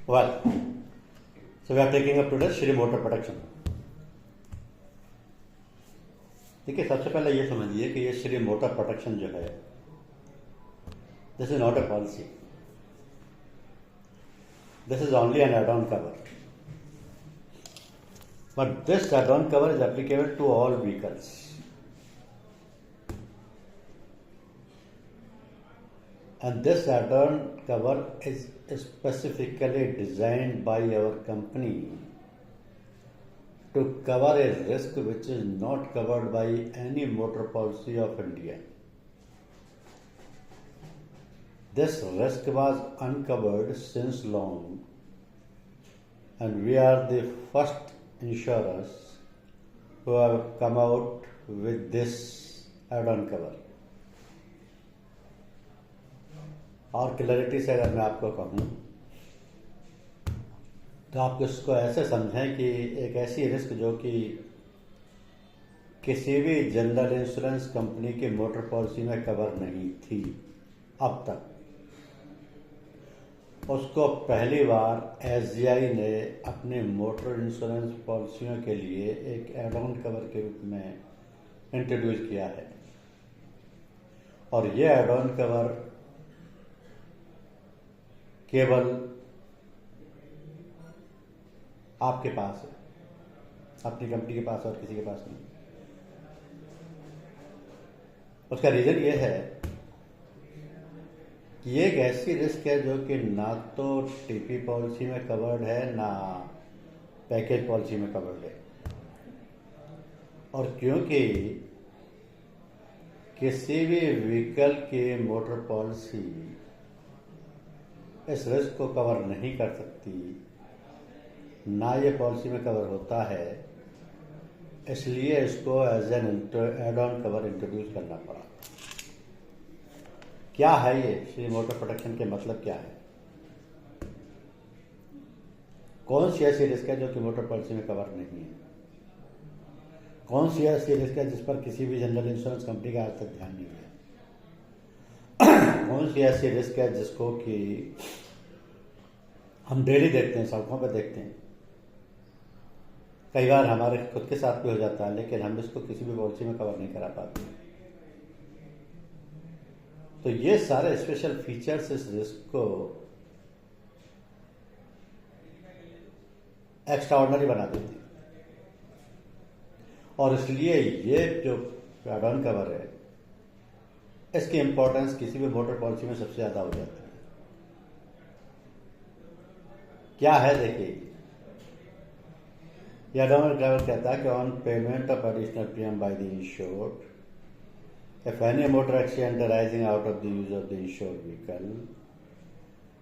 Well, so we are taking up today Shri motor production. देखिए, सबसे पहले ये समझिए कि ये श्री मोटर प्रोडक्शन जो है, this is not a policy, this is only an add on cover, but this add on cover is applicable to all vehicles. And this add-on cover is specifically designed by our company to cover a risk which is not covered by any motor policy of India. This risk was uncovered since long, and we are the first insurers who have come out with this add-on cover. और clarity से अगर मैं आपको कहूँ तो आप इसको ऐसे समझें कि एक ऐसी रिस्क जो कि किसी भी जनरल इंश्योरेंस कंपनी की मोटर पॉलिसी में कवर नहीं थी अब तक, उसको पहली बार एसजीआई ने अपने मोटर इंश्योरेंस पॉलिसियों के लिए एक एड ऑन कवर के रूप में इंट्रोड्यूस किया है। और ये एड ऑन कवर केवल आपके पास है, अपनी कंपनी के पास और किसी के पास नहीं। उसका रीजन ये है कि ये एक ऐसी रिस्क है जो कि ना तो टीपी पॉलिसी में कवर्ड है, ना पैकेज पॉलिसी में कवर्ड है। और क्योंकि किसी भी व्हीकल की मोटर पॉलिसी इस रिस्क को कवर नहीं कर सकती, ना ये पॉलिसी में कवर होता है, इसलिए इसको as an add on cover introduce करना पड़ा। क्या है ये श्री मोटर प्रोडक्शन के मतलब क्या है? कौन सी ऐसी रिस्क है जो कि मोटर पॉलिसी में कवर नहीं है? कौन सी ऐसी रिस्क है जिस पर किसी भी जनरल इंश्योरेंस कंपनी का आज तक ध्यान नहीं है? कौन सी ऐसी रिस्क है जिसको कि हम डेली देखते हैं, सड़कों पर देखते हैं, कई बार हमारे खुद के साथ भी हो जाता है, लेकिन हम इसको किसी भी पॉलिसी में कवर नहीं करा पाते। तो ये सारे स्पेशल फीचर्स इस रिस्क को एक्स्ट्रा ऑर्डिनरी बना देते हैं, और इसलिए ये जो एड ऑन कवर है, इसकी इंपॉर्टेंस किसी भी मोटर पॉलिसी में सबसे ज्यादा हो जाती है। क्या है देखिए, यह एड ऑन कवर कहता है कि on payment of additional premium by the insured, if any motor accident arising out of the use of the insured vehicle,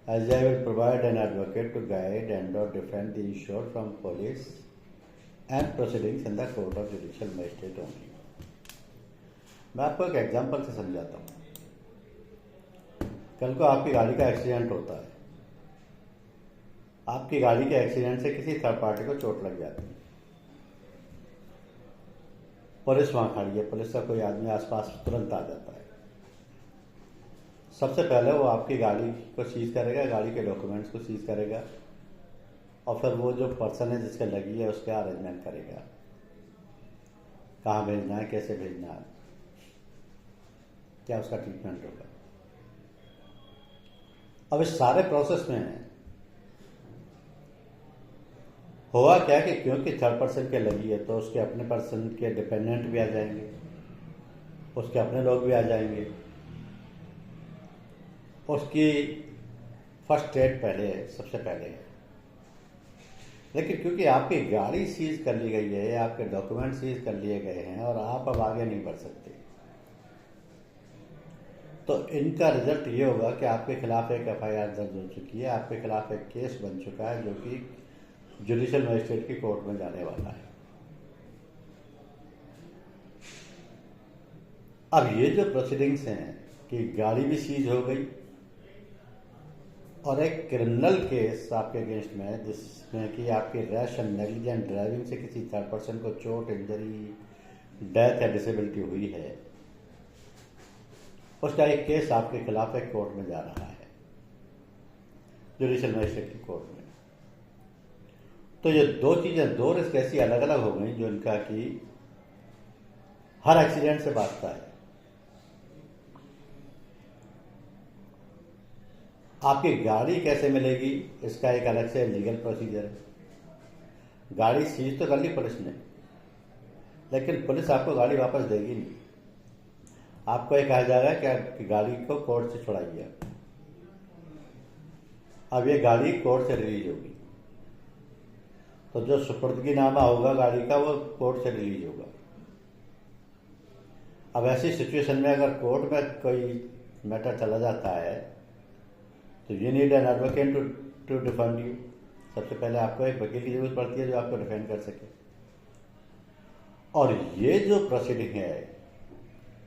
SBI will provide an advocate to guide and or defend the insured from police and proceedings in the court of judicial magistrate only. मैं आपको एक example से समझाता हूँ। कल को आपकी गाड़ी का एक्सीडेंट होता है, आपकी गाड़ी के एक्सीडेंट से किसी थर्ड पार्टी को चोट लग जाती है, पुलिस वहां खड़ी है, पुलिस का कोई आदमी आसपास तुरंत आ जाता है। सबसे पहले वो आपकी गाड़ी को सीज करेगा, गाड़ी के डॉक्यूमेंट्स को सीज करेगा, और फिर वो जो पर्सन है जिसके लगी है उसका अरेंजमेंट करेगा, कहाँ भेजना है, कैसे भेजना है, क्या उसका ट्रीटमेंट होगा। अब इस सारे प्रोसेस में हुआ क्या कि क्योंकि थर्ड पर्सन के लगी है, तो उसके अपने पर्सन के डिपेंडेंट भी आ जाएंगे, उसके अपने लोग भी आ जाएंगे, उसकी फर्स्ट एड पहले है, सबसे पहले है। लेकिन क्योंकि आपकी गाड़ी सीज कर ली गई है, आपके डॉक्यूमेंट सीज कर लिए गए हैं और आप अब आगे नहीं बढ़ सकते, तो इनका रिजल्ट ये होगा कि आपके खिलाफ एक एफआईआर दर्ज हो चुकी है, आपके खिलाफ एक केस बन चुका है जो कि जुडिशियल मजिस्ट्रेट की कोर्ट में जाने वाला है। अब ये जो प्रोसीडिंग्स हैं कि गाड़ी भी सीज हो गई और एक क्रिमिनल केस आपके अगेंस्ट में है जिसमें कि आपकी रैश एंड नेग्लिजेंट ड्राइविंग से किसी थर्ड पर्सन को चोट, इंजरी, डेथ या डिसेबिलिटी हुई है, उसका एक केस आपके खिलाफ एक कोर्ट में जा रहा है, जुडिशियल मजिस्ट्रेट की कोर्ट में। तो ये दो चीज़ें, दो रिस्क ऐसी अलग अलग हो गई जो इनका कि हर एक्सीडेंट से बचता है। आपकी गाड़ी कैसे मिलेगी इसका एक अलग से लीगल प्रोसीजर है। गाड़ी सीज तो कर ली पुलिस ने, लेकिन पुलिस आपको गाड़ी वापस देगी नहीं। आपको ये कहा जाएगा कि आपकी गाड़ी को कोर्ट से छुड़ाइए। अब ये गाड़ी कोर्ट से रिलीज होगी, तो जो सुपुर्दगीनामा होगा गाड़ी का वो कोर्ट से रिलीज होगा। अब ऐसी सिचुएशन में अगर कोर्ट में कोई मैटर चला जाता है तो you need an advocate to defend you. सबसे पहले आपको एक वकील की जरूरत पड़ती है जो आपको डिफेंड कर सके। और ये जो प्रोसीडिंग है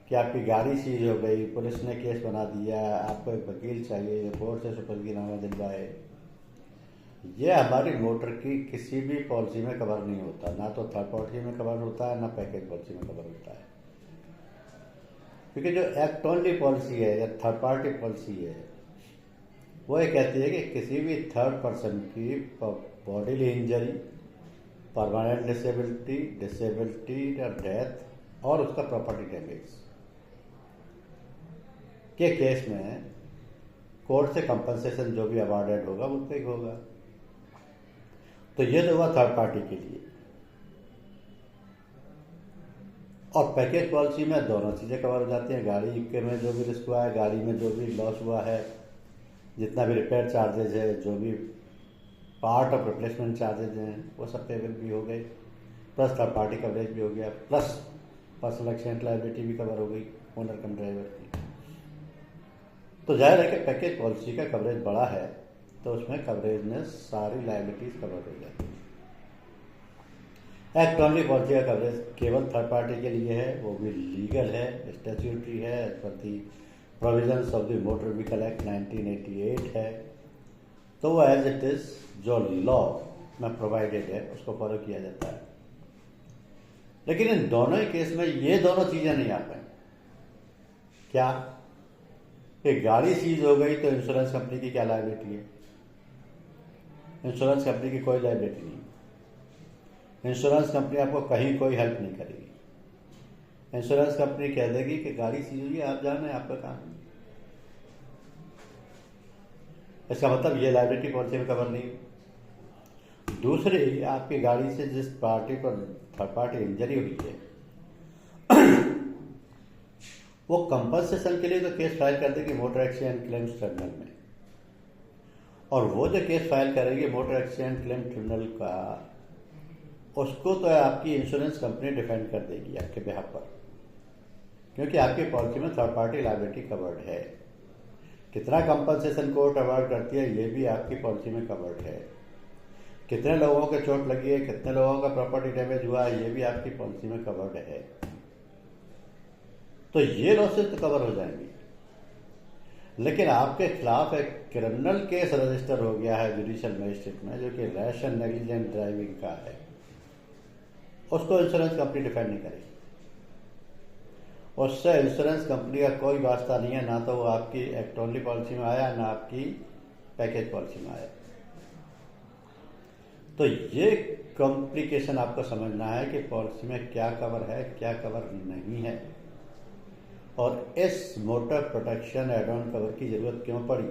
कि आपकी गाड़ी सीज हो गई, पुलिस ने केस बना दिया, आपको एक वकील चाहिए जो कोर्ट से सुपुर्दगीनामा दिलवाए, ये हमारी मोटर की किसी भी पॉलिसी में कवर नहीं होता। ना तो थर्ड पार्टी में कवर होता है, ना पैकेज पॉलिसी में कवर होता है। क्योंकि जो एक्ट ओनली पॉलिसी है या थर्ड पार्टी पॉलिसी है वो ये कहती है कि किसी भी थर्ड पर्सन की बॉडीली इंजरी, परमानेंट डिसेबिलिटी और डेथ और उसका प्रॉपर्टी डैमेज के केस में कोर्ट से कंपनसेशन जो भी अवार्डेड होगा वो पे होगा। तो ये तो हुआ थर्ड पार्टी के लिए। और पैकेज पॉलिसी में दोनों चीज़ें कवर हो जाती हैं। गाड़ी के में जो भी रिस्क हुआ है, गाड़ी में जो भी लॉस हुआ है, जितना भी रिपेयर चार्जेज है, जो भी पार्ट ऑफ रिप्लेसमेंट चार्जेज हैं, वो सब पेबल भी हो गए, प्लस थर्ड पार्टी कवरेज भी हो गया, प्लस पर्सनल एक्सीडेंट लायबिलिटी भी कवर हो गई ओनर कम ड्राइवर की। तो जाहिर है कि पैकेज पॉलिसी का कवरेज बड़ा है तो उसमें कवरेज में सारी लायबिलिटीज कवर हो जाती है। एक्ट ओनली पॉलिसी का कवरेज केवल थर्ड पार्टी के लिए है, वो भी लीगल है, स्टैट्यूटरी है, as per the provisions of the motor vehicle act 1988 है। तो वो एज इट इज जो लॉ में प्रोवाइडेड है उसको फॉलो किया जाता है। लेकिन इन दोनों ही केस में ये दोनों चीजें नहीं आ पाई। क्या कि गाड़ी सीज हो गई तो इंश्योरेंस कंपनी की क्या लायबिलिटी है? इंश्योरेंस कंपनी की कोई लायबिलिटी नहीं। इंश्योरेंस कंपनी आपको कहीं कोई हेल्प नहीं करेगी। इंश्योरेंस कंपनी कह देगी कि गाड़ी सीज हुई है, आप जाने, आपका काम है। इसका मतलब ये लायबिलिटी पॉलिसी में कवर नहीं। दूसरी, आपकी गाड़ी से जिस पार्टी पर थर्ड पार्टी इंजरी हुई है वो कंपनसेशन के लिए तो केस फाइल कर देगी मोटर एक्सीडेंट क्लेम्स ट्रिब्यूनल में। और वो जो केस फाइल करेगी मोटर एक्सीडेंट क्लेम ट्रिब्यूनल का, उसको तो आपकी इंश्योरेंस कंपनी डिफेंड कर देगी आपके बिहाफ पर, क्योंकि आपकी पॉलिसी में थर्ड पार्टी लायबिलिटी कवर्ड है। कितना कंपनसेशन कोर्ट अवार्ड करती है ये भी आपकी पॉलिसी में कवर्ड है। कितने लोगों के चोट लगी है, कितने लोगों का प्रॉपर्टी डैमेज हुआ है, ये भी आपकी पॉलिसी में कवर्ड है। तो ये लॉसेस तो कवर हो जाएंगी। लेकिन आपके खिलाफ एक क्रिमिनल केस रजिस्टर हो गया है जुडिशियल मजिस्ट्रेट में, जो कि रैश एंड नेग्लिजेंट ड्राइविंग का है, उसको इंश्योरेंस कंपनी डिफेंड नहीं करेगी। उससे इंश्योरेंस कंपनी का कोई वास्ता नहीं है, ना तो वो आपकी एक्ट ओनली पॉलिसी में आया, ना आपकी पैकेज पॉलिसी में आया। तो ये कॉम्प्लिकेशन आपको समझना है कि पॉलिसी में क्या कवर है, क्या कवर नहीं है, और इस motor protection add on cover की जरूरत क्यों पड़ी।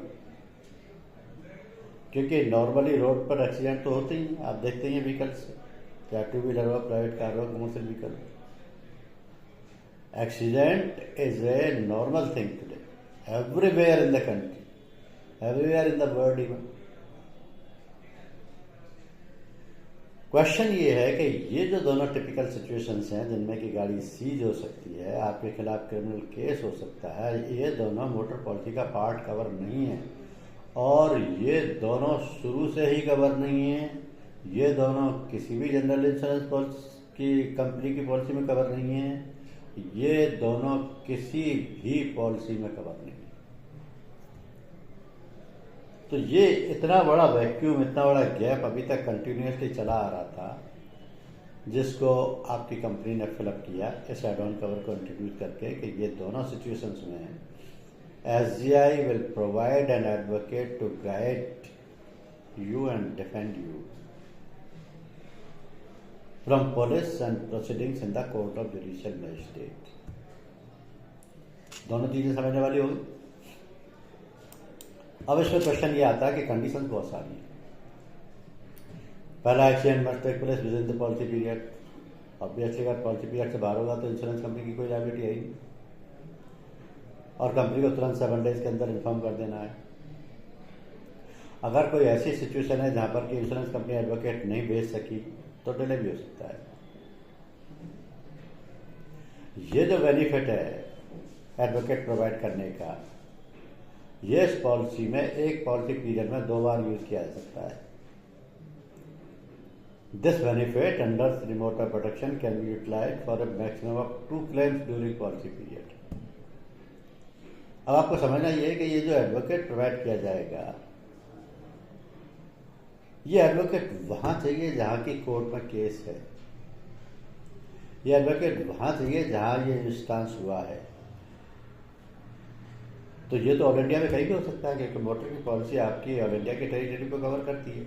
क्योंकि नॉर्मली रोड पर एक्सीडेंट तो होते ही, आप देखते ही हैं व्हीकल से, चाहे टू व्हीलर हो, प्राइवेट कार हो, commercial vehicle. Accident is a normal thing today everywhere in the country, everywhere in the world even. Question ये है कि ये जो दोनों टिपिकल सिचुएशंस हैं जिनमें कि गाड़ी सीज हो सकती है, आपके खिलाफ क्रिमिनल केस हो सकता है, ये दोनों मोटर पॉलिसी का पार्ट कवर नहीं है। और ये दोनों शुरू से ही कवर नहीं है। ये दोनों किसी भी जनरल इंश्योरेंस पॉलिसी की कंपनी की पॉलिसी में कवर नहीं है। ये दोनों किसी भी पॉलिसी में कवर नहीं है। तो ये इतना बड़ा वैक्यूम, इतना बड़ा गैप अभी तक कंटिन्यूसली चला आ रहा था, जिसको आपकी कंपनी ने फिलअप किया इस एड ऑन कवर को इंट्रोड्यूस करके कि ये दोनों सिचुएशंस में SGI will provide an advocate to guide you and defend you from police and proceedings in the court of judicial magistrate. दोनों चीजें समझने वाली होगी। अब इसमें क्वेश्चन ये आता है कि कंडीशन बहुत सारी है। पहला, accident must take place within the policy period. Obviously अगर पॉलिसी पीरियड से बाहर होगा तो इंश्योरेंस कंपनी की कोई लायबिलिटी है ही नहीं, और कंपनी को तुरंत 7 डेज के अंदर इन्फॉर्म कर देना है। अगर कोई ऐसी सिचुएशन है जहां पर कि इंश्योरेंस कंपनी एडवोकेट नहीं भेज सकी तो डिले भी हो सकता है। ये जो बेनिफिट है एडवोकेट प्रोवाइड करने का, ये इस पॉलिसी में एक पॉलिसी पीरियड में 2 बार यूज किया जा सकता है। This benefit under remote protection can be utilised for a maximum of 2 claims during policy period. अब आपको समझना ये है कि ये जो एडवोकेट प्रोवाइड किया जाएगा, ये एडवोकेट वहां चाहिए जहां की कोर्ट में केस है। ये एडवोकेट वहां चाहिए जहां ये इंस्टांस हुआ है। तो ये तो ऑल इंडिया में कहीं भी हो सकता है, क्योंकि मोटर की पॉलिसी आपकी ऑल इंडिया की टेरिटरी को कवर करती है।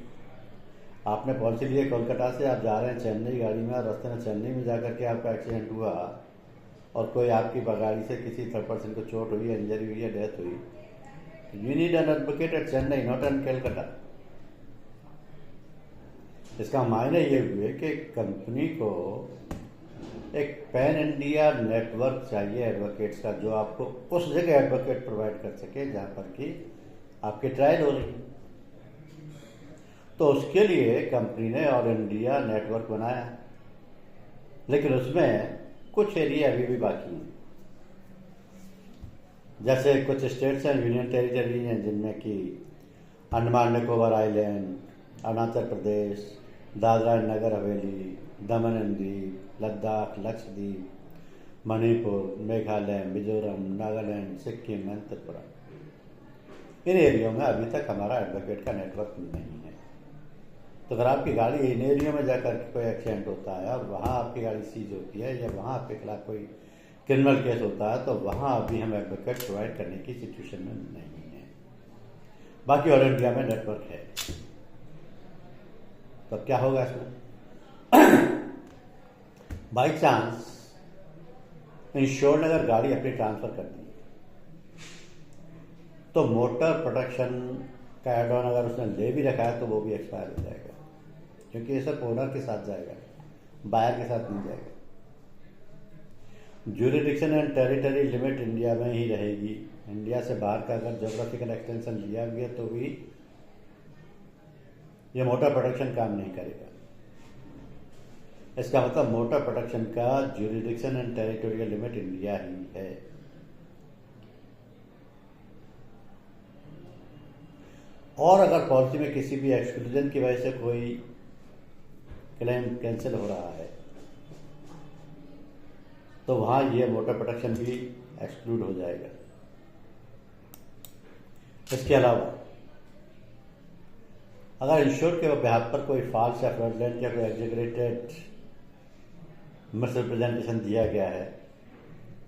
आपने पॉलिसी ली है कोलकाता से, आप जा रहे हैं चेन्नई गाड़ी में, और रास्ते में चेन्नई में जाकर के आपका एक्सीडेंट हुआ और कोई आपकी गाड़ी से किसी थर्ड पर्सन को चोट हुई है, इंजरी हुई है, डेथ हुई। You need an advocate at Chennai, not an Calcutta. इसका मायने ये हुए कि कंपनी को एक पैन इंडिया नेटवर्क चाहिए एडवोकेट्स का, जो आपको उस जगह एडवोकेट प्रोवाइड कर सके जहां पर कि आपकी ट्रायल हो रही है। तो उसके लिए कंपनी ने ऑल इंडिया नेटवर्क बनाया, लेकिन उसमें कुछ एरिया अभी भी बाकी हैं। जैसे कुछ स्टेट्स हैं, यूनियन टेरिटरी हैं, जिनमें कि Andaman Nicobar island, Arunachal Pradesh, Dadra and Nagar Haveli, Daman and Diu, Ladakh, Lakshadweep, Manipur, Meghalaya, Mizoram, Nagaland, Sikkim and Tripura. इन एरियो में अभी तक हमारा एडवोकेट का नेटवर्क नहीं है। तो अगर आपकी गाड़ी इन एरियो में जाकर कोई एक्सीडेंट होता है और वहाँ आपकी गाड़ी सीज होती है, या वहाँ आपके खिलाफ कोई क्रिमिनल केस होता है, तो वहाँ अभी हम एडवोकेट प्रोवाइड करने की सिचुएशन में नहीं है। बाकी ऑल इंडिया में नेटवर्क है। तो क्या होगा इसमें? बाई चांस इंश्योर्ड ने अगर गाड़ी अपनी ट्रांसफर कर दी, तो मोटर प्रोटेक्शन का एड ऑन अगर उसने ले भी रखा है तो वो भी एक्सपायर हो जाएगा, क्योंकि ये सब ओनर के साथ जाएगा, बायर के साथ नहीं जाएगा। Jurisdiction and territory limit India में ही रहेगी। इंडिया से बाहर का अगर ज्योग्राफिकल एक्सटेंशन लिया गया तो भी ये मोटर प्रोटेक्शन काम नहीं करेगा। इसका मतलब मोटर प्रोटेक्शन का jurisdiction and territorial limit India ही है। और अगर पॉलिसी में किसी भी एक्सक्लूजन की वजह से कोई क्लेम कैंसिल हो रहा है, तो वहां ये मोटर प्रोटेक्शन भी एक्सक्लूड हो जाएगा। इसके अलावा अगर इंश्योर्ड के बिहाफ पर कोई फॉल्स या फ्रॉडलेंट या कोई एग्जेगरेटेड मिसरिप्रेजेंटेशन दिया गया है,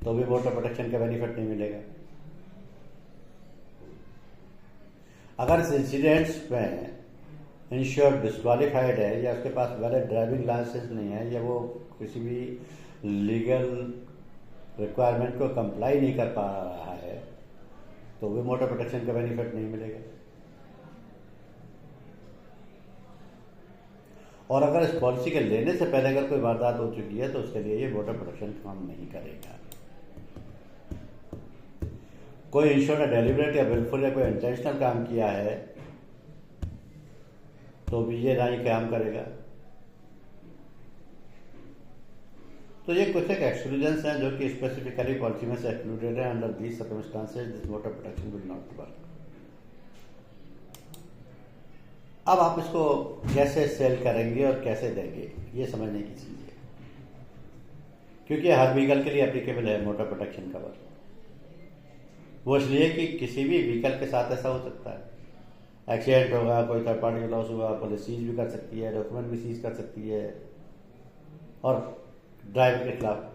तो भी मोटर प्रोटेक्शन का बेनिफिट नहीं मिलेगा। अगर इस इंसिडेंट्स में इंश्योर्ड डिस्क्वालिफाइड है, या उसके पास वैलिड ड्राइविंग लाइसेंस नहीं है, या वो किसी भी लीगल रिक्वायरमेंट को कंप्लाई नहीं कर पा रहा है, तो भी मोटर प्रोटेक्शन का बेनिफिट नहीं मिलेगा। और अगर इस पॉलिसी के लेने से पहले अगर कोई वारदात हो चुकी है, तो उसके लिए ये मोटर प्रोटेक्शन काम नहीं करेगा। कोई इंश्योर ने डेलिबरेट या विलफुल या कोई इंटेंशनल काम किया है, तो भी ये नहीं काम करेगा। तो ये कुछ एक एक्सक्लूजन्स हैं जो कि स्पेसिफिकली पॉलिसी में से एक्सक्लूडेड है। Under these circumstances this motor protection will not work. अब आप इसको कैसे सेल करेंगे और कैसे देंगे, ये समझने की चीज है, क्योंकि हर व्हीकल के लिए एप्लीकेबल है मोटर प्रोटेक्शन कवर। वो इसलिए कि किसी भी व्हीकल के साथ ऐसा हो सकता है, एक्सीडेंट होगा, कोई थर्ड पार्टी लॉस हुआ, पुलिस सीज भी कर सकती है, डॉक्यूमेंट भी सीज कर सकती है, और ड्राइवर के खिलाफ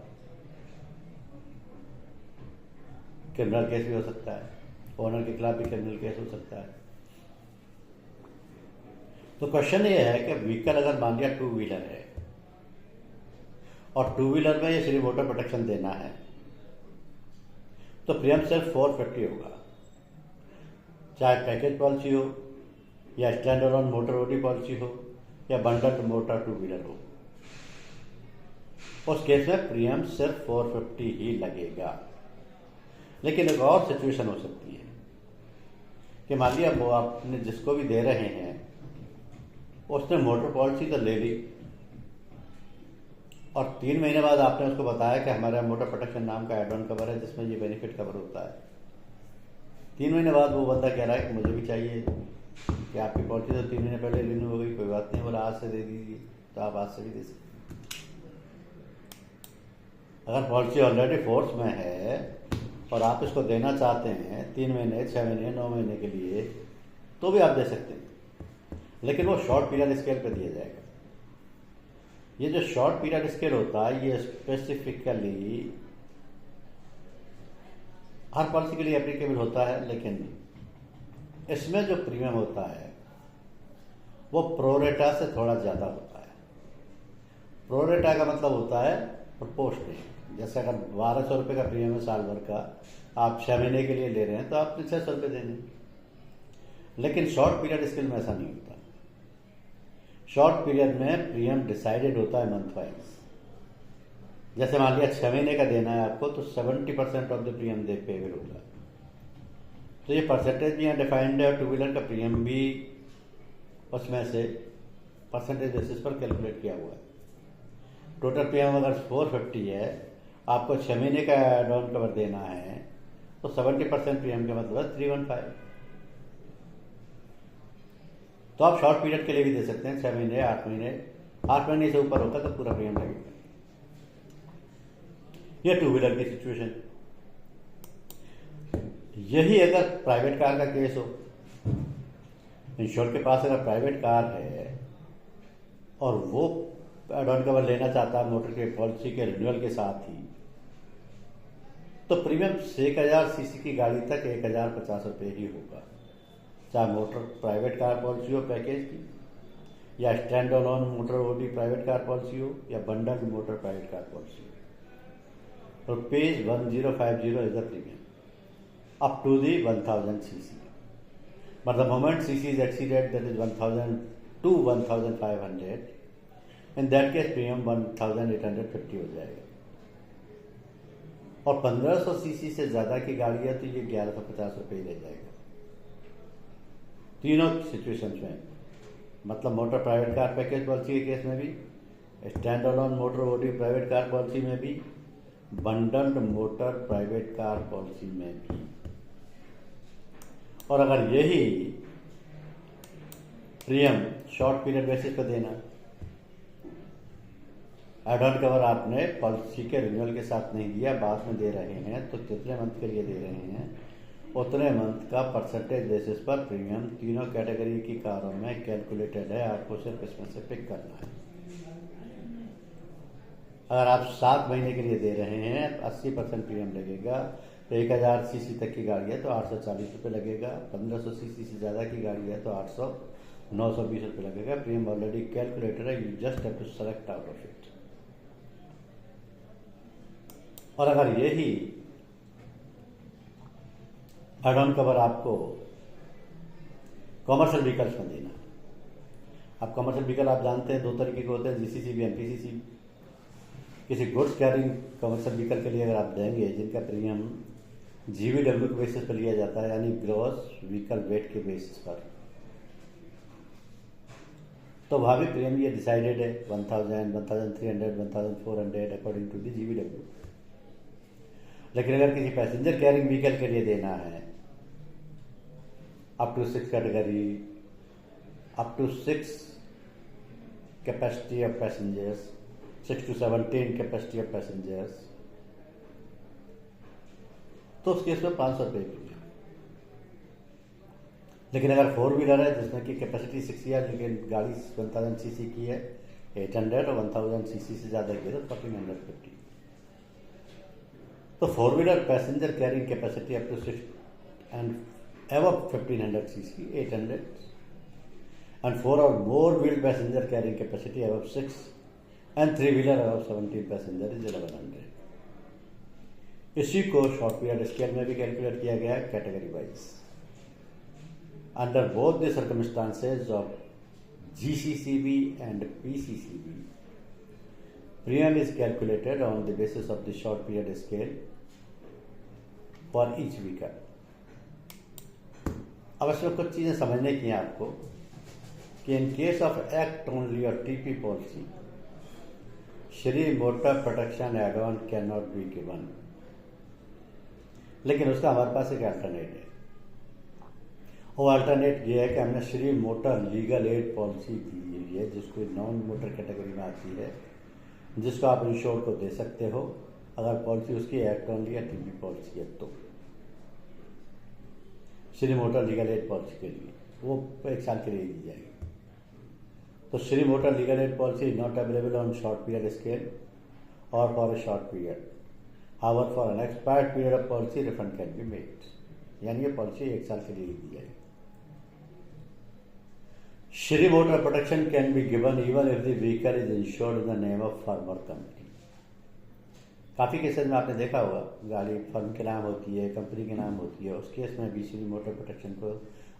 क्रिमिनल केस भी हो सकता है, ओनर के खिलाफ भी क्रिमिनल केस हो सकता है। तो क्वेश्चन ये है कि व्हीकल अगर मान लिया 2 व्हीलर है, और टू व्हीलर में ये सिर्फ मोटर प्रोटेक्शन देना है, तो प्रीमियम सिर्फ 450 होगा। चाहे पैकेज पॉलिसी हो या stand alone motor OD policy हो या बंडल मोटर टू व्हीलर हो, उस केस में प्रीमियम सिर्फ 450 ही लगेगा। लेकिन एक और सिचुएशन हो सकती है कि मान लिया वो आपने जिसको भी दे रहे हैं उसने मोटर पॉलिसी तो ले ली और 3 महीने बाद आपने उसको बताया कि हमारा मोटर प्रोटेक्शन नाम का एड ऑन कवर है जिसमें ये बेनिफिट कवर होता है। 3 महीने बाद वो बंदा कह रहा है कि मुझे भी चाहिए कि आपकी पॉलिसी तो 3 महीने पहले रिन्यू हो गई, कोई बात नहीं, बोला आज से दे दीजिए, तो आप आज से भी दे सकते। अगर पॉलिसी ऑलरेडी फोर्स में है और आप इसको देना चाहते हैं 3 महीने, 6 महीने, 9 महीने के लिए, तो भी आप दे सकते हैं, लेकिन वो शॉर्ट पीरियड स्केल पर दिया जाएगा। ये जो शॉर्ट पीरियड स्केल होता है ये स्पेसिफिकली हर पॉलिसी के लिए एप्लीकेबल होता है, लेकिन इसमें जो प्रीमियम होता है वो प्रोरेटा से थोड़ा ज़्यादा होता है। प्रोरेटा का मतलब होता है प्रोपोर्शनल। जैसे अगर 1200 रुपये का प्रीमियम है साल भर का, आप 6 महीने के लिए ले रहे हैं तो आपने 600 रुपये देने। लेकिन शॉर्ट पीरियड स्केल में ऐसा नहीं होता। शॉर्ट पीरियड में प्रीमियम डिसाइडेड होता है मंथ वाइज। जैसे मान लिया 6 महीने का देना है आपको, तो 70% of the premium they payable होगा। तो ये परसेंटेज भी यहाँ डिफाइंड है और टू व्हीलर का प्रीमियम भी उसमें से परसेंटेज बेसिस पर कैलकुलेट किया हुआ है। टोटल प्रीमियम अगर 450 है, आपको 6 महीने का एड ऑन कवर देना है, तो 70% प्रीमियम का मतलब 315। तो आप शॉर्ट पीरियड के लिए भी दे सकते हैं, 6 महीने, 8 महीने। 8 महीने से ऊपर होता तो पूरा प्रीमियम लगेगा। ये टू व्हीलर की सिचुएशन। यही अगर प्राइवेट कार का केस हो, इंश्योर के पास अगर प्राइवेट कार है और वो एड ऑन कवर लेना चाहता है मोटर के पॉलिसी के रिन्यूअल के साथ ही, तो प्रीमियम 1000 सीसी की गाड़ी तक 1050 रुपये ही होगा। चाहे मोटर प्राइवेट कार पॉलिसी हो पैकेज की, या stand alone motor OD private car policy हो, या bundle motor private car policy हो। Rupees 1050 is the premium up to the 1000 CC. But the moment CC is exceeded, that is 1000 to 1500, in that case premium 1850 हो जाएगा। और 1500 CC से ज़्यादा की गाड़ी है तो ये 1150 रुपये ले जाएगा। तीनों सिचुएशंस में, मतलब motor private car package policy के केस में भी, stand alone motor OD private car policy में भी, bundled motor private car policy में भी। और अगर यही प्रीमियम शॉर्ट पीरियड बेसिस पर देना, एड ऑन कवर आपने पॉलिसी के रिन्यूअल के साथ नहीं दिया, बाद में दे रहे हैं, तो कितने मंथ के लिए दे रहे हैं उतने मंथ का परसेंटेज बेसिस पर प्रीमियम तीनों कैटेगरी की कारों में कैलकुलेटेड है। आपको सिर्फ इसमें से पिक करना है। अगर आप 7 महीने के लिए दे रहे हैं 80% प्रीमियम लगेगा। तो 1000 सीसी तक की गाड़ी है तो 840 रुपये लगेगा। 1500 सीसी से ज़्यादा की गाड़ी है तो 920 रुपये लगेगा। प्रीमियम ऑलरेडी कैलकुलेटेड है, you just have to select out of it. और अगर यही एड ऑन कवर आपको कॉमर्शियल व्हीकल्स में देना, अब कॉमर्शियल व्हीकल आप जानते हैं 2 तरीके के होते हैं, जीसीसी भी, एमपीसीसी। किसी गुड्स कैरिंग कमर्शियल व्हीकल के लिए अगर आप देंगे जिनका प्रीमियम जीवीडब्ल्यू के बेसिस पर लिया जाता है, यानी ग्रॉस व्हीकल वेट के बेसिस पर, तो वहाँ भी प्रीमियम ये डिसाइडेड है 1000, 1300, 1400 अकॉर्डिंग टू दी जीवीडब्ल्यू। लेकिन अगर किसी पैसेंजर कैरिंग व्हीकल के लिए देना है up to 6 category, up to 6 capacity of passengers, 6 to 17 capacity of passengers, तो उस केस में 500 रुपये की। लेकिन अगर 4 व्हीलर है जिसमें कि कैपेसिटी 6 है लेकिन गाड़ी 1000 सीसी की है, 800 और 1000 सीसी से ज़्यादा की है तो 1450। तो 4 wheeler passenger carrying capacity up to 6 and above 1500 cc 800, and 4 or more wheel passenger carrying capacity above 6 and three-wheeler above 17 passenger is 1100. इसी को शॉर्ट पीरियड स्केल में भी कैलकुलेट किया गया है category wise. Under both the circumstances of GCCB and PCCB, premium is calculated on the basis of the short period scale for each vehicle. अब इसमें कुछ चीज़ें समझने की हैं आपको कि in case of act only और TP policy, Shri motor protection add on can not be given. लेकिन उसका हमारे पास एक अल्टरनेट है. वो अल्टरनेट ये है कि हमने Shri motor legal aid policy दी हुई है, जिसको नॉन मोटर कैटेगरी में आती है, जिसको आप इंश्योर को दे सकते हो अगर पॉलिसी उसकी एक्ट ओनली या TP पॉलिसी है. तो Shri motor legal aid policy के लिए वो 1 साल के लिए दी जाएगी. तो Shri motor legal aid policy not available on short period scale और for a short period. However for an expired period of policy refund can be made. यानी ये पॉलिसी 1 साल के लिए दी जाएगी. Shri motor protection can be given even if the vehicle is insured in the name of firm और company. काफ़ी cases में आपने देखा होगा गाड़ी फर्म के नाम होती है, कंपनी के नाम होती है, उस केस में भी श्री मोटर प्रोटेक्शन को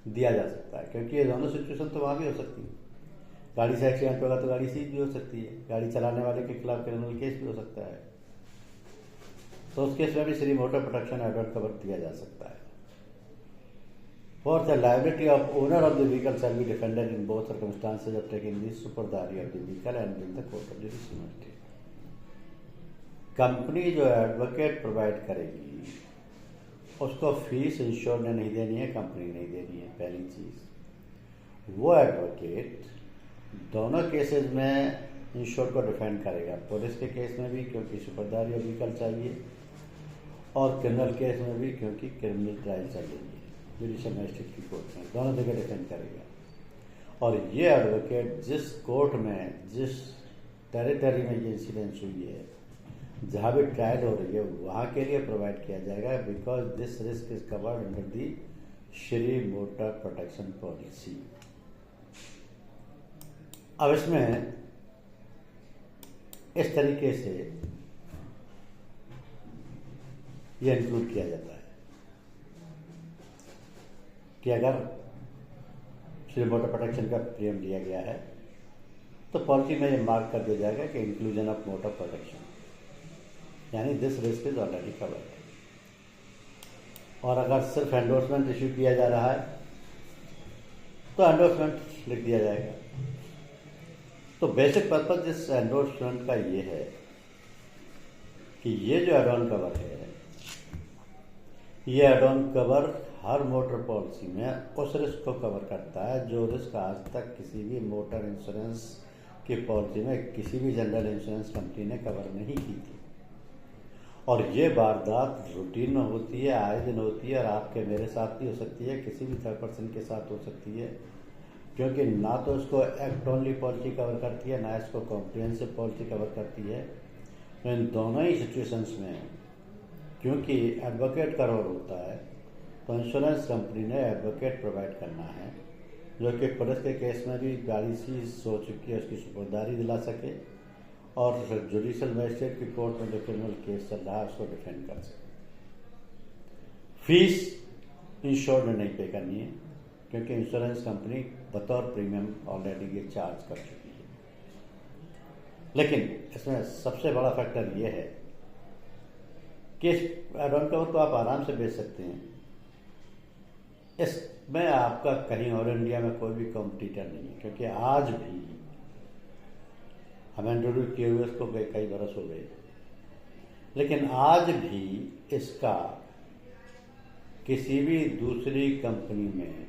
दिया जा सकता है, क्योंकि ये दोनों सिचुएशन तो वहाँ भी हो सकती है. गाड़ी से एक्सीडेंट होगा तो गाड़ी सीज भी हो सकती है, गाड़ी चलाने वाले के खिलाफ क्रिमिनल केस भी हो सकता है. तो उस केस में भी श्री मोटर प्रोटेक्शन एडवर्ट कवर दिया जा सकता है. For the liability of owner of the vehicle shall be defended in both circumstances of taking the superdari of the vehicle and in the court of jurisdiction. Company जो advocate provide करेगी उसको fees ensure ने नहीं देनी है, company नहीं देनी है. पहली चीज़, वो एडवोकेट दोनों केसेस में इंश्योर को डिफेंड करेगा. पुलिस के केस में भी क्योंकि सुपरदारी ऑफ व्हीकल चाहिए, और क्रिमिनल केस में भी क्योंकि क्रिमिनल ट्रायल चाहिए जुडिशियल मजिस्ट्रेट की कोर्ट में. दोनों जगह डिफेंड करेगा. और ये एडवोकेट जिस कोर्ट में, जिस टेरिटरी में ये इंसिडेंस हुई है, जहाँ भी ट्रायल हो रही है, वहाँ के लिए प्रोवाइड किया जाएगा, because this risk is covered under the Shri motor protection policy. अब इसमें इस तरीके से ये इंक्लूड किया जाता है कि अगर श्री मोटर प्रोटेक्शन का प्रीमियम लिया गया है तो पॉलिसी में ये मार्क कर दिया जाएगा कि इंक्लूजन ऑफ मोटर प्रोटेक्शन, यानी this risk is already covered. और अगर सिर्फ एंडोर्समेंट इश्यू किया जा रहा है तो एंडोर्समेंट लिख दिया जाएगा. तो बेसिक पर्पज इस एंडोर्समेंट का ये है कि ये जो एड ऑन कवर है, ये एड ऑन कवर हर मोटर पॉलिसी में उस रिस्क को कवर करता है जो रिस्क आज तक किसी भी मोटर इंश्योरेंस की पॉलिसी में किसी भी जनरल इंश्योरेंस कंपनी ने कवर नहीं की थी. और ये वारदात रूटीन में होती है, आए दिन होती है, और आपके मेरे साथ भी हो सकती है, किसी भी थर्ड पर्सन के साथ हो सकती है, क्योंकि ना तो इसको एक्ट ओनली पॉलिसी कवर करती है, ना इसको कॉम्प्रिहेंसिव पॉलिसी कवर करती है. तो इन दोनों ही सिचुएशंस में क्योंकि एडवोकेट का रोल होता है, तो इंश्योरेंस कंपनी ने एडवोकेट प्रोवाइड करना है, जो कि पुलिस के केस में भी गाड़ी सीज हो चुकी है उसकी सुपुर्दारी दिला सके, और जुडिशियल मजिस्ट्रेट की कोर्ट में जो क्रिमिनल केस चल रहा है उसको डिफेंड कर सके. फीस इंश्योर्ड ने नहीं पे करनी है, क्योंकि इंश्योरेंस कंपनी बतौर प्रीमियम ऑलरेडी ये चार्ज कर चुकी है. लेकिन इसमें सबसे बड़ा फैक्टर ये है कि एड ऑन कवर को आप आराम से बेच सकते हैं. इसमें आपका कहीं और इंडिया में कोई भी कॉम्पिटिटर नहीं है, क्योंकि आज भी हमें इंट्रोड्यूस किए हुए इसको कई बरस हो गए, लेकिन आज भी इसका किसी भी दूसरी कंपनी में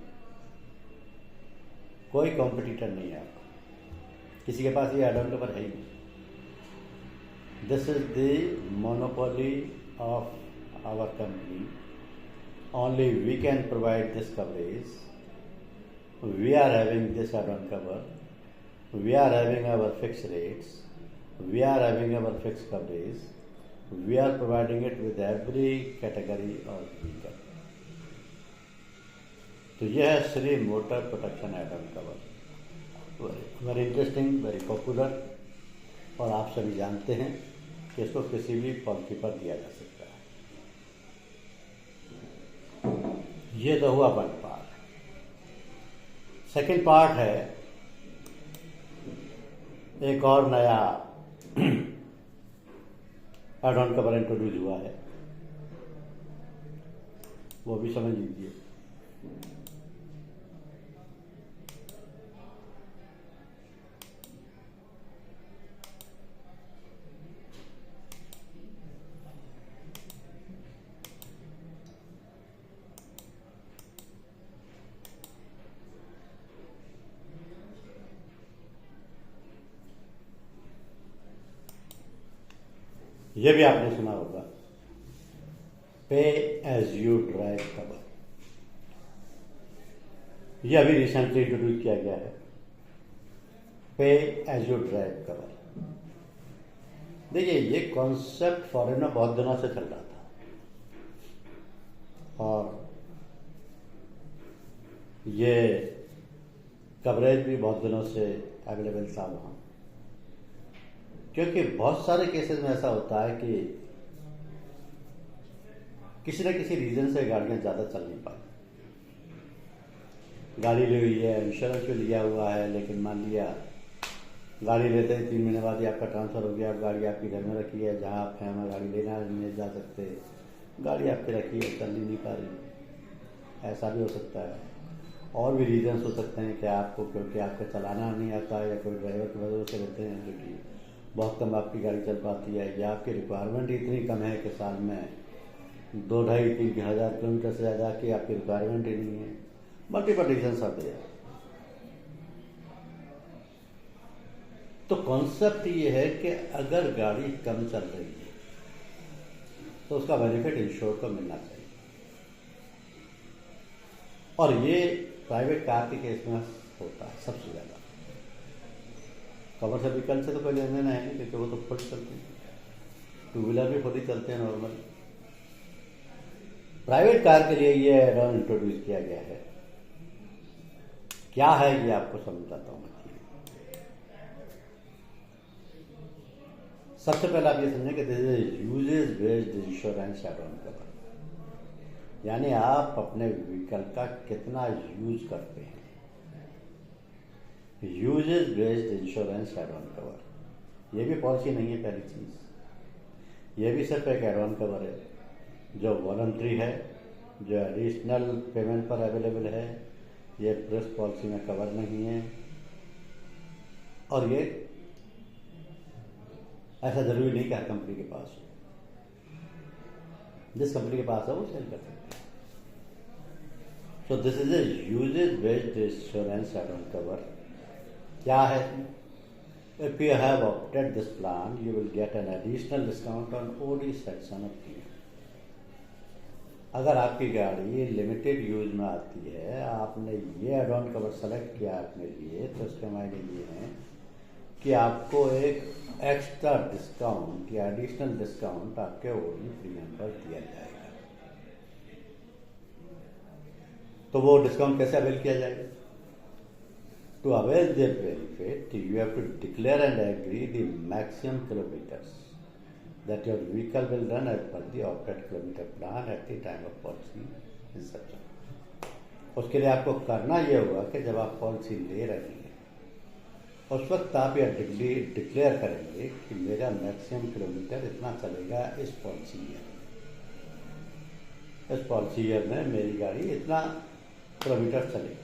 कोई कॉम्पिटिटर नहीं है. आपका किसी के पास ये एड ऑन कवर है ही नहीं. This is the monopoly of our company. Only we can provide this coverage. We are having this add-on cover. We are having our fixed rates. We are having our fixed coverage. We are providing it with every category of vehicle. तो यह है Shri motor protection add on cover. Very interesting, very popular. और आप सभी जानते हैं कि इसको किसी भी पॉलिसी पर दिया जा सकता है। ये तो हुआ वन पार्ट। सेकंड पार्ट है एक और नया एड ऑन कवर इंट्रोड्यूस हुआ है, वो भी समझ लीजिए। ये भी आपने सुना होगा, पे एज यू ड्राइव कवर। ये अभी रिसेंटली इंट्रोड्यूस किया गया है, पे एज यू ड्राइव कवर। देखिए, ये कॉन्सेप्ट फॉरेन में बहुत दिनों से चल रहा था और ये कवरेज भी बहुत दिनों से अवेलेबल था वहाँ, क्योंकि बहुत सारे केसेस में ऐसा होता है कि किसी न किसी रीजन से गाड़ियाँ ज़्यादा चल नहीं पाती। गाड़ी ली हुई है, इंश्योरेंस भी लिया हुआ है, लेकिन मान लिया गाड़ी लेते ही 3 महीने बाद ही आपका ट्रांसफ़र हो गया, अब गाड़ी आपकी घर में रखी है, जहाँ आप हैं गाड़ी लेना नहीं जा सकते, गाड़ी आपकी रखी है, चल ही नहीं पा रही। ऐसा भी हो सकता है। और भी रीजन्स हो सकते हैं कि आपको क्योंकि आपको चलाना नहीं आता है, या कोई ड्राइवर की वजह से रहते हैं जो कि बहुत कम आपकी गाड़ी चल पाती है, या आपकी रिक्वायरमेंट इतनी कम है कि साल में 2-2.5-3 हज़ार किलोमीटर से ज़्यादा की आपकी रिक्वायरमेंट ही नहीं है। मल्टीपल रीजन्स आते हैं। तो कॉन्सेप्ट ये है कि अगर गाड़ी कम चल रही है तो उसका बेनिफिट इंश्योर को मिलना चाहिए। और ये प्राइवेट कार के केस में होता है सबसे ज़्यादा। कमर्शियल व्हीकल से तो कोई लेना देना है नहीं, क्योंकि वो तो खुद चलते हैं, टू व्हीलर भी खुद ही चलते हैं नॉर्मल। प्राइवेट कार के लिए ये एड ऑन इंट्रोड्यूस किया गया है। क्या है ये आपको समझाता हूँ। सबसे पहले आप ये समझें कि this is usage based insurance add on cover, यानी आप अपने व्हीकल का कितना यूज करते हैं। Usage based insurance add on cover, ये भी पॉलिसी नहीं है पहली चीज। ये भी सिर्फ एक एड ऑन कवर है जो वॉलंटरी है, जो एडिशनल पेमेंट पर अवेलेबल है। ये प्रेस पॉलिसी में कवर नहीं है, और ये ऐसा जरूरी नहीं कि हर कंपनी के पास हो। जिस कंपनी के पास है वो सेल कर सकते हैं। So this is a usage based insurance add on cover. क्या है? If you have opted this plan you will get an additional discount on OD section of T. अगर आपकी गाड़ी लिमिटेड यूज में आती है, आपने ये एड ऑन कवर सेलेक्ट किया अपने लिए, तो इसके मायने ये हैं कि आपको एक एक्स्ट्रा डिस्काउंट या एडिशनल डिस्काउंट आपके ओडी प्रीमियम पर दिया जाएगा। तो वो डिस्काउंट कैसे अवेल किया जाएगा? To avail the benefit you have to declare and agree the maximum kilometres that your vehicle will run as per the opted kilometer plan at the time of policy inception. उसके लिए आपको करना ये होगा कि जब आप पॉलिसी ले रहे हैं उस वक्त आप यह डिक्लेयर करेंगे कि मेरा मैक्सिमम किलोमीटर इतना चलेगा इस पॉलिसी ईयर। इस पॉलिसी ईयर में मेरी गाड़ी इतना किलोमीटर चलेगी,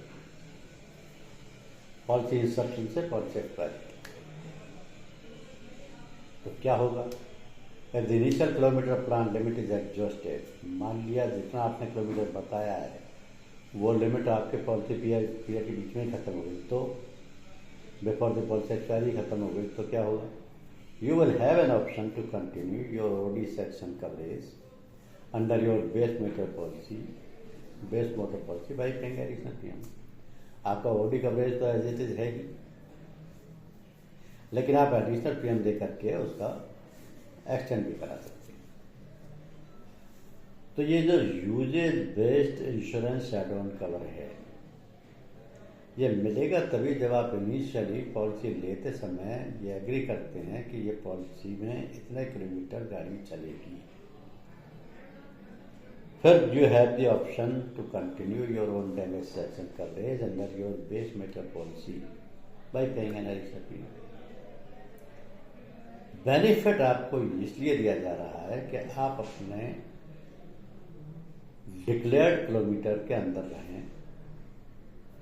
पॉलिसी इंसेप्शन से पॉलिसी एक्सपायरी। तो क्या होगा? If the initial kilometer plan limit is exhausted, मान लिया जितना आपने किलोमीटर बताया है वो लिमिट आपके पॉलिसी पीरियड के बीच में खत्म हो गई, तो बिफोर द पॉलिसी एक्सपायरी खत्म हो गई, तो क्या होगा? You will have an option to continue your OD section coverage under your base motor policy by paying additional premium. आपका ओडी कवरेज तो एज इट इज है ही, लेकिन आप एडिशनल प्रीमियम दे करके उसका एक्सटेंड भी करा सकते हैं। तो ये जो usage based insurance add on cover है, ये मिलेगा तभी जब आप इनिशियली पॉलिसी लेते समय ये एग्री करते हैं कि ये पॉलिसी में इतने किलोमीटर गाड़ी चलेगी। फिर you have the option to continue your own damage section coverage under your base metal policy by paying an additional premium. Benefit आपको इसलिए दिया जा रहा है कि आप अपने डिक्लेयर्ड किलोमीटर के अंदर रहें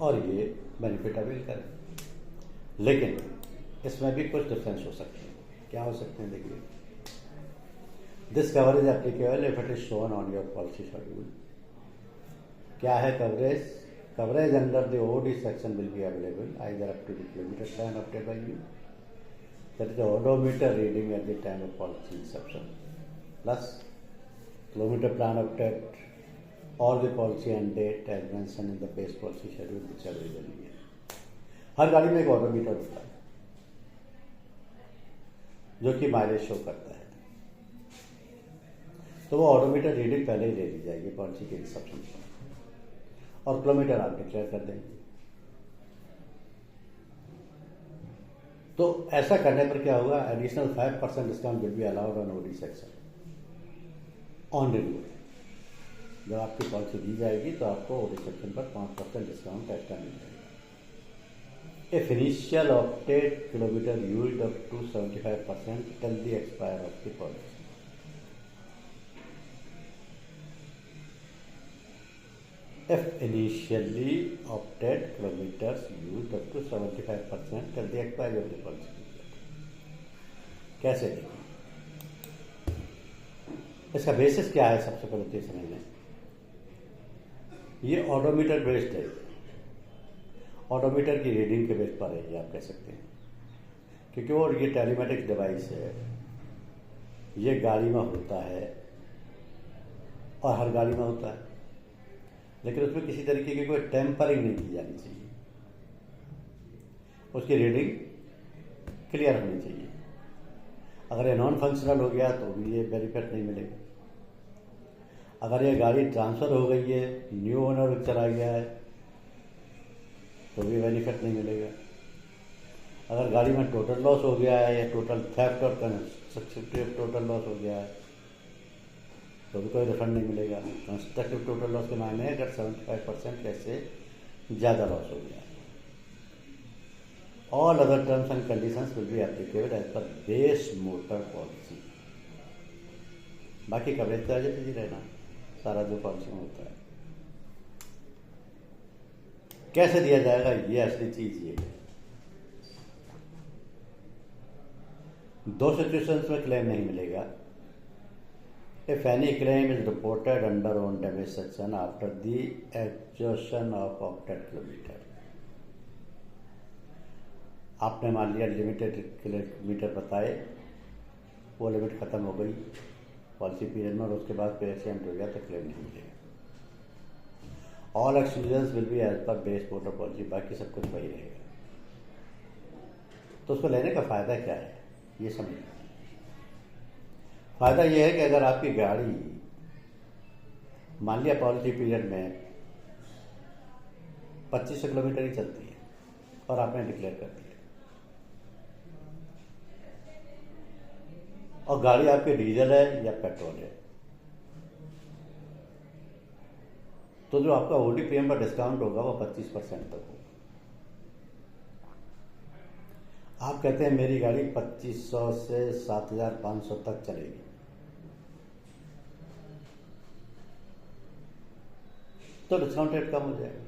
और ये बेनिफिट अवेल करें। लेकिन इसमें भी कुछ डिफरेंस हो सकते हैं। क्या हो सकते हैं देखिए, this coverage applicable if it is shown on your policy schedule. क्या है coverage? Coverage under the OD section will be available either up to the kilometre plan opted by you, that is the odometer reading at the time of policy inception, plus kilometer plan update or the policy end date as mentioned in the base policy schedule whichever is earlier। हर गाड़ी में एक odometer होता है जो कि mileage show करता है, तो वो odometer रीडिंग पहले ही ले ली जाएगी पॉलिसी के इंसेप्शन पर और किलोमीटर आप डिक्लेयर कर देंगे। तो ऐसा करने पर क्या होगा, additional 5% discount will be allowed on OD section on renewal. जब आपकी पॉलिसी दी जाएगी तो आपको ओडी सेक्शन पर 5% डिस्काउंट एक्स्ट्रा मिल जाएगा। If initial opted kilometre used up to 75% till the expire of the policy. If initially opted kilometers used up to 75% till the expiry of the policy। कैसे देखिए, इसका basis क्या है? सबसे पहले तो समझ लें, ये ऑडोमीटर बेस्ड है। ऑडोमीटर की रीडिंग के बेस पर है ये, आप कह सकते हैं, क्योंकि वो ये टेलीमेटिक्स डिवाइस है, ये गाड़ी में होता है और हर गाड़ी में होता है, लेकिन उसमें किसी तरीके की कोई टेम्परिंग नहीं की जानी चाहिए। उसकी रीडिंग क्लियर होनी चाहिए। अगर ये नॉन फंक्शनल हो गया तो भी ये बेनिफिट नहीं मिलेगा। अगर ये गाड़ी ट्रांसफ़र हो गई है, न्यू ओनर चला गया है, तो भी बेनिफिट नहीं मिलेगा। अगर गाड़ी में टोटल लॉस हो गया है या टोटल थेफ्ट और कंस्ट्रक्टिव टोटल लॉस हो गया है, तो भी कोई रिफंड नहीं मिलेगा। कंस्ट्रक्टिव टोटल लॉस के मायने अगर 75% से ज़्यादा लॉस हो गया है। All other terms and conditions will be applicable as per base motor policy. बाकी कवरेज तो जैसे ही रहना, सारा जो पॉलिसी में होता है। कैसे दिया जाएगा, ये असली चीज़ ये है। दो सिचुएशंस में क्लेम नहीं मिलेगा। If any claim is reported under own damage section after the exhaustion of opted kilometer, आपने मान लिया लिमिटेड किलोमीटर बताए, वो लिमिट ख़त्म हो गई पॉलिसी पीरियड में और उसके बाद कोई एक्सीडेंट हो गया तो क्लेम नहीं मिलेगा। All exclusions will be as per base motor policy, बाकी सब कुछ वही रहेगा। तो उसको लेने का फ़ायदा क्या है, ये समझिए। फ़ायदा यह है कि अगर आपकी गाड़ी मान लिया पॉलिसी पीरियड में 2500 किलोमीटर ही चलती है और आपने डिक्लेयर कर दिया, और गाड़ी आपकी डीजल है या पेट्रोल है, तो जो आपका ODPM पर डिस्काउंट होगा वो 25% तक होगा। आप कहते हैं मेरी गाड़ी 2500 से 7500 तक चलेगी, तो डिस्काउंट रेट कम हो जाएगा।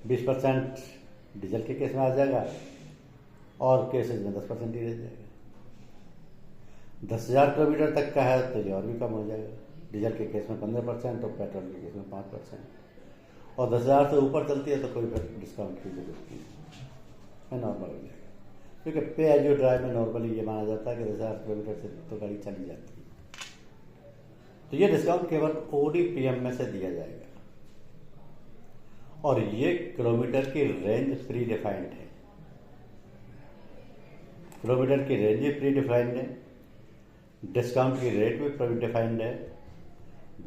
20% डीजल के केस में आ जाएगा और केसेज में 10% ही रह जाएगा। 10,000 किलोमीटर तक का है तो ये और भी कम हो जाएगा। डीजल के केस में 15% और पेट्रोल के केस में 5%। और 10,000 से ऊपर चलती है तो कोई डिस्काउंट की जरूरत नहीं, नॉर्मल हो जाएगा। क्योंकि पे एज यू ड्राइव में नॉर्मली ये माना जाता है कि 10,000 किलोमीटर से तो गाड़ी चली जाती है। तो ये डिस्काउंट केवल ODPM में से दिया जाएगा और ये किलोमीटर की रेंज प्री डिफाइंड है। किलोमीटर की रेंज भी प्री डिफाइंड है, डिस्काउंट की रेट भी प्री डिफाइंड है।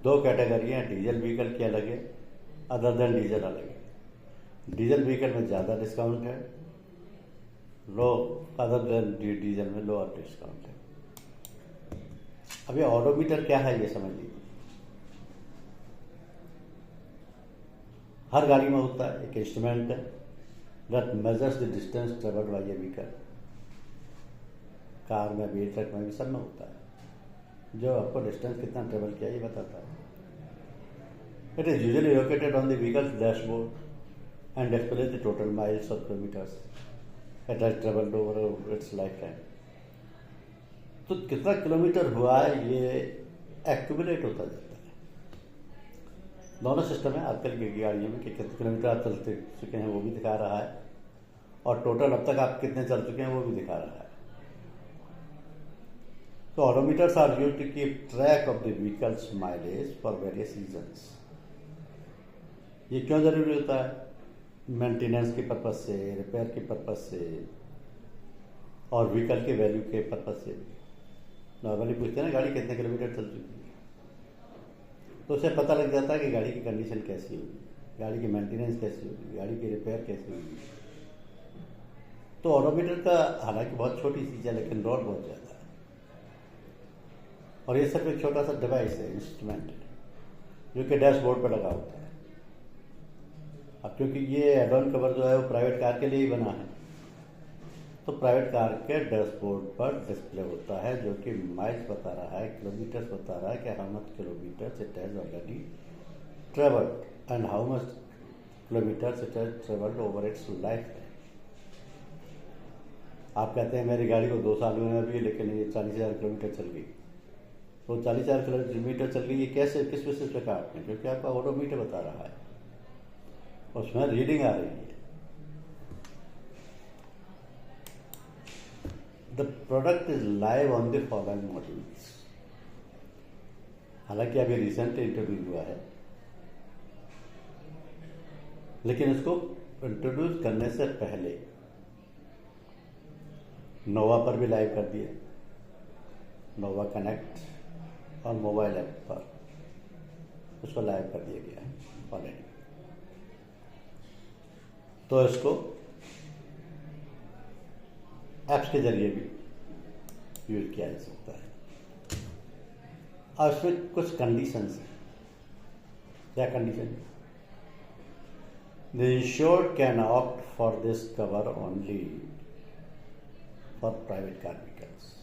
दो कैटेगरियाँ डीजल व्हीकल की अलग है अदर देन डीजल अलग है। डीजल व्हीकल में ज़्यादा डिस्काउंट है, लो अदर देन डीजल में लोअर डिस्काउंट है। अब ये ऑडोमीटर क्या है ये समझ लीजिए। हर गाड़ी में होता है एक इंस्ट्रूमेंट है that measures the distance travelled by A vehicle. Car में भी, ट्रक में भी, सब में होता है, जो आपको डिस्टेंस कितना ट्रेवल किया ये बताता है। It is usually located on the vehicle's dashboard and displays the total miles और kilometres it has travelled over its life time. तो कितना किलोमीटर हुआ है ये एक्यूमुलेट होता जाता है। दोनों सिस्टम है आजकल की गाड़ियों में कि कितने किलोमीटर आप चल चुके हैं वो भी दिखा रहा है, और टोटल अब तक आप कितने चल चुके हैं वो भी दिखा रहा है। तो odometers are used to keep track of the vehicle's mileage for various reasons. ये क्यों जरूरी होता है? मेंटेनेंस के पर्पज से, रिपेयर के पर्पज से, और व्हीकल के वैल्यू के पर्पज से। नॉर्मली पूछते हैं ना गाड़ी कितने किलोमीटर चल चुकी है, तो उससे पता लग जाता है कि गाड़ी की कंडीशन कैसी होगी, गाड़ी की मेंटेनेंस कैसी होगी, गाड़ी की रिपेयर कैसी होगी। तो ऑडोमीटर का हालांकि बहुत छोटी चीज़ है लेकिन रोल बहुत ज़्यादा है, और ये सिर्फ एक छोटा सा डिवाइस है, इंस्ट्रूमेंट है, जो कि डैशबोर्ड पर लगा होता है। अब क्योंकि ये एड ऑन कवर जो है वो प्राइवेट कार के लिए ही बना है, तो प्राइवेट कार के डैशबोर्ड पर डिस्प्ले होता है जो कि माइल्स बता रहा है, किलोमीटर्स बता रहा है कि how much kilometres it has already travelled and how much kilometres it has travelled over its life time. आप कहते हैं मेरी गाड़ी को 2 साल हुए अभी, लेकिन ये 40,000 किलोमीटर चल गई। तो 40,000 किलोमीटर चल गई, ये कैसे, किस बेसिस पे काटते हैं? क्योंकि आपका ऑडोमीटर बता रहा है, उसमें रीडिंग आ रही है। The product is live on the following modules। हालांकि अभी रिसेंटली इंट्रोड्यूस हुआ है, लेकिन इसको इंट्रोड्यूस करने से पहले नोवा पर भी लाइव कर दिया, नोवा कनेक्ट और मोबाइल ऐप पर उसको लाइव कर दिया गया है ऑलरेडी। तो इसको ऐप्स के जरिए भी यूज किया जा सकता है, और इसमें कुछ कंडीशंस हैं। क्या condition? The insured can opt for this cover only for private car vehicles.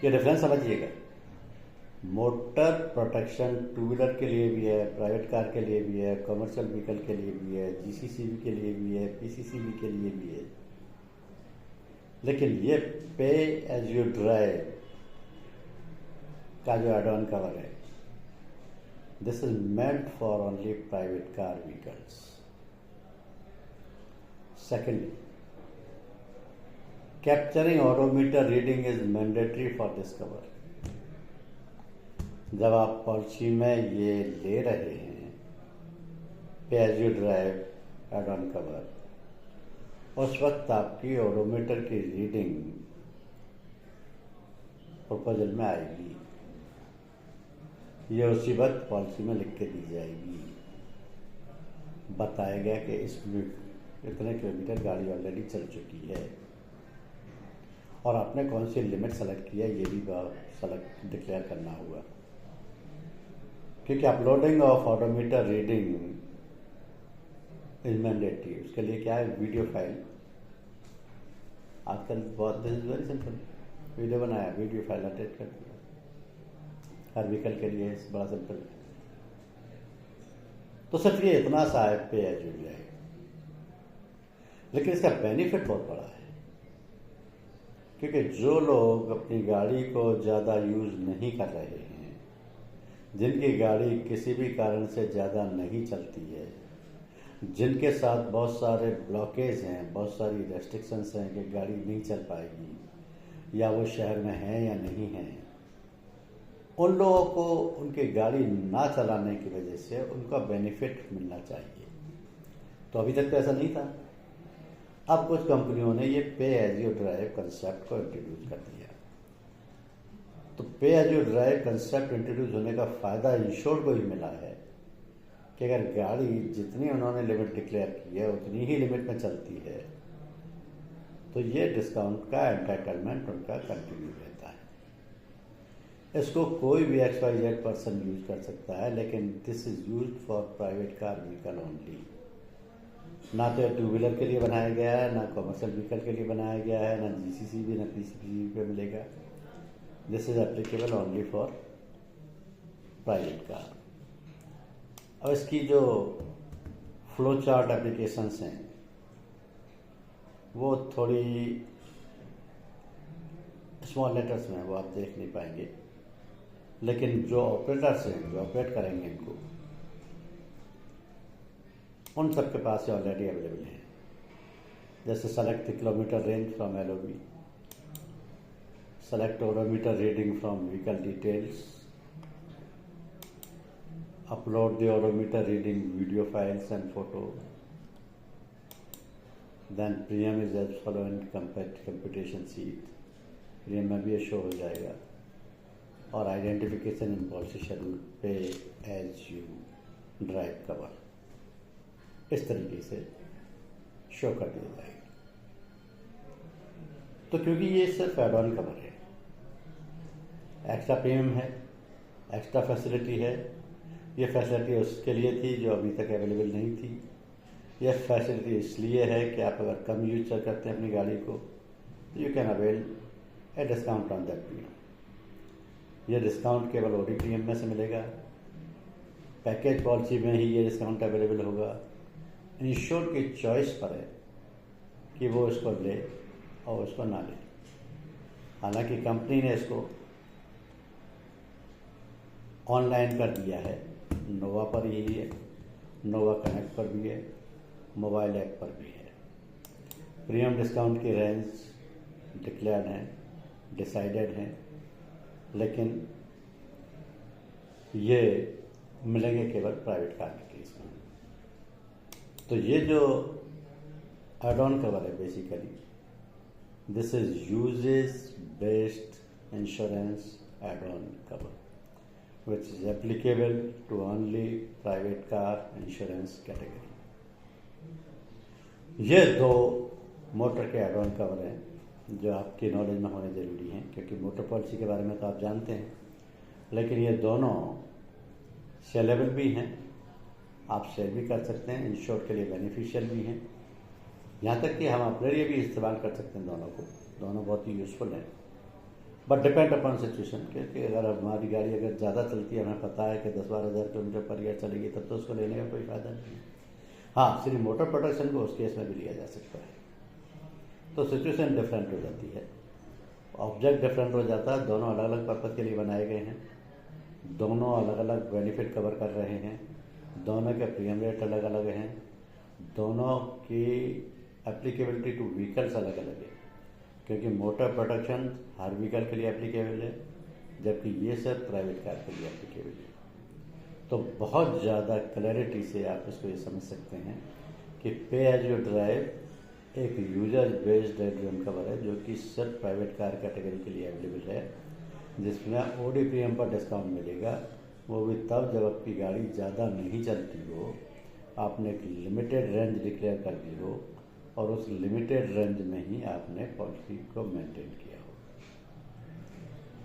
ये डिफरेंस समझिएगा। मोटर प्रोटेक्शन टू व्हीलर के लिए भी है, प्राइवेट कार के लिए भी है, कमर्शियल व्हीकल के लिए भी है, जीसीसीबी के लिए भी है, पीसीसीबी के लिए भी है। लेकिन ये पे एज यू ड्राइव का जो एड ऑन कवर है, this is meant for only private car vehicles. Secondly, capturing odometer reading is mandatory for this cover. जब आप पॉलिसी में ये ले रहे हैं pay as you drive add on cover, उस वक्त आपकी ऑडोमीटर की रीडिंग प्रपोजल में आएगी। ये उसी वक्त पॉलिसी में लिख के दी जाएगी, बताएगा कि इसमें इतने किलोमीटर गाड़ी ऑलरेडी चल चुकी है, और आपने कौन सी लिमिट सेलेक्ट किया ये भी सेलेक्ट डिक्लेयर करना होगा। क्योंकि uploading of odometer reading is mandatory. उसके लिए क्या है? Video file. आजकल बहुत, this is very simple, video बनाया, वीडियो फाइल अटैच कर दिया। हर व्हीकल के लिए बड़ा सिंपल है। तो सिर्फ ये इतना सा है पे एज यू ड्राइव, लेकिन इसका बेनिफिट बहुत बड़ा है। क्योंकि जो लोग अपनी गाड़ी को ज़्यादा यूज नहीं कर रहे हैं, जिनकी गाड़ी किसी भी कारण से ज़्यादा नहीं चलती है, जिनके साथ बहुत सारे ब्लॉकेज हैं, बहुत सारी रेस्ट्रिक्शंस हैं कि गाड़ी नहीं चल पाएगी, या वो शहर में है या नहीं है, उन लोगों को उनकी गाड़ी ना चलाने की वजह से उनका बेनिफिट मिलना चाहिए। तो अभी तक तो ऐसा नहीं था। अब कुछ कंपनियों ने ये pay as you drive concept को इंट्रोड्यूस कर दिया। तो pay as you drive concept introduce होने का फ़ायदा इंश्योर्ड को ही मिला है कि अगर गाड़ी जितनी उन्होंने लिमिट डिक्लेयर की है उतनी ही लिमिट में चलती है तो ये डिस्काउंट का एंटाइटलमेंट उनका कंटिन्यू रहता है। इसको कोई भी XYZ पर्सन यूज कर सकता है, लेकिन this is use for private car vehicle only. ना तो टू व्हीलर के लिए बनाया गया है, ना कॉमर्शियल व्हीकल के लिए बनाया गया है, ना GCC भी, ना PCPC पे मिलेगा। This is applicable only for private car. अब इसकी जो फ्लो चार्ट एप्लीकेशंस हैं वो थोड़ी स्मॉल लेटर्स में, वो आप देख नहीं पाएंगे, लेकिन जो ऑपरेटर्स हैं जो ऑपरेट करेंगे इनको, उन सबके पास ये ऑलरेडी अवेलेबल है। जैसे select the kilometre range from LOB, select odometer reading from vehicle details, upload the odometer reading video files and photo, then premium is as following computation sheet, premium में भी ये शो हो जाएगा, और identification in policy schedule पे as you drive cover इस तरीके से शो कर दिया जाएगा। तो क्योंकि ये सिर्फ एड ऑन कवर है, एक्स्ट्रा प्रीमियम है, एक्स्ट्रा फैसिलिटी है, ये फैसिलिटी उसके लिए थी जो अभी तक अवेलेबल नहीं थी। यह फैसिलिटी इसलिए है कि आप अगर कम यूज करते हैं अपनी गाड़ी को तो you can avail a discount on that premium. यह डिस्काउंट केवल OD प्रीमियम में से मिलेगा, पैकेज पॉलिसी में ही ये डिस्काउंट अवेलेबल होगा। इंश्योर्ड की चॉइस पर है कि वो इसको ले और उसको ना ले। हालांकि कंपनी ने इसको ऑनलाइन कर दिया है, नोवा पर यही है, नोवा कनेक्ट पर भी है, मोबाइल ऐप पर भी है। प्रीमियम डिस्काउंट की रेंज डिक्लेयर्ड हैं, डिसाइडेड हैं, लेकिन ये मिलेंगे केवल प्राइवेट कार के केस में। तो ये जो एड ऑन कवर है basically this is usage based insurance add on cover which is applicable to only private car insurance category। ये दो मोटर के एड ऑन कवर हैं जो आपकी नॉलेज में होने ज़रूरी हैं, क्योंकि मोटर पॉलिसी के बारे में तो आप जानते हैं, लेकिन ये दोनों सेलेबल भी हैं, आप सेल भी कर सकते हैं, इंश्योर के लिए बेनिफिशियल भी हैं, यहाँ तक कि हम अपने लिए भी इस्तेमाल कर सकते हैं दोनों को। दोनों बहुत ही यूज़फुल हैं, बट डिपेंड अपॉन सिचुएशन। क्योंकि अगर हमारी गाड़ी अगर ज़्यादा चलती है, हमें पता है कि 10-12 हज़ार किलोमीटर पर ईयर चलेगी, तब तो उसको लेने का कोई फ़ायदा नहीं है। हाँ, सिर्फ मोटर प्रोटेक्शन को उस केस में भी लिया जा सकता है। तो सिचुएशन डिफरेंट हो जाती है, ऑब्जेक्ट डिफरेंट हो जाता है। दोनों अलग अलग पर्पज़ के लिए बनाए गए हैं, दोनों अलग अलग बेनिफिट कवर कर रहे हैं, दोनों के प्रीमियम रेट अलग अलग हैं, दोनों की एप्लीकेबिलिटी टू व्हीकल्स अलग अलग है। क्योंकि मोटर प्रोटेक्शन हर व्हीकल के लिए एप्लीकेबल है, जबकि ये सब प्राइवेट कार के लिए एप्लीकेबल है। तो बहुत ज़्यादा क्लैरिटी से आप इसको ये समझ सकते हैं कि पे एज यू ड्राइव एक user based add on cover है जो कि सिर्फ प्राइवेट कार कैटेगरी के लिए अवेलेबल है, जिसमें OD प्रीमियम पर डिस्काउंट मिलेगा, वो भी तब जब आपकी गाड़ी ज़्यादा नहीं चलती हो, आपने एक लिमिटेड रेंज डिक्लेयर कर दी हो और उस लिमिटेड रेंज में ही आपने पॉलिसी को मेंटेन किया हो।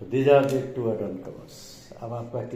तो these are the two add on covers. अब आप प्रैक्टिस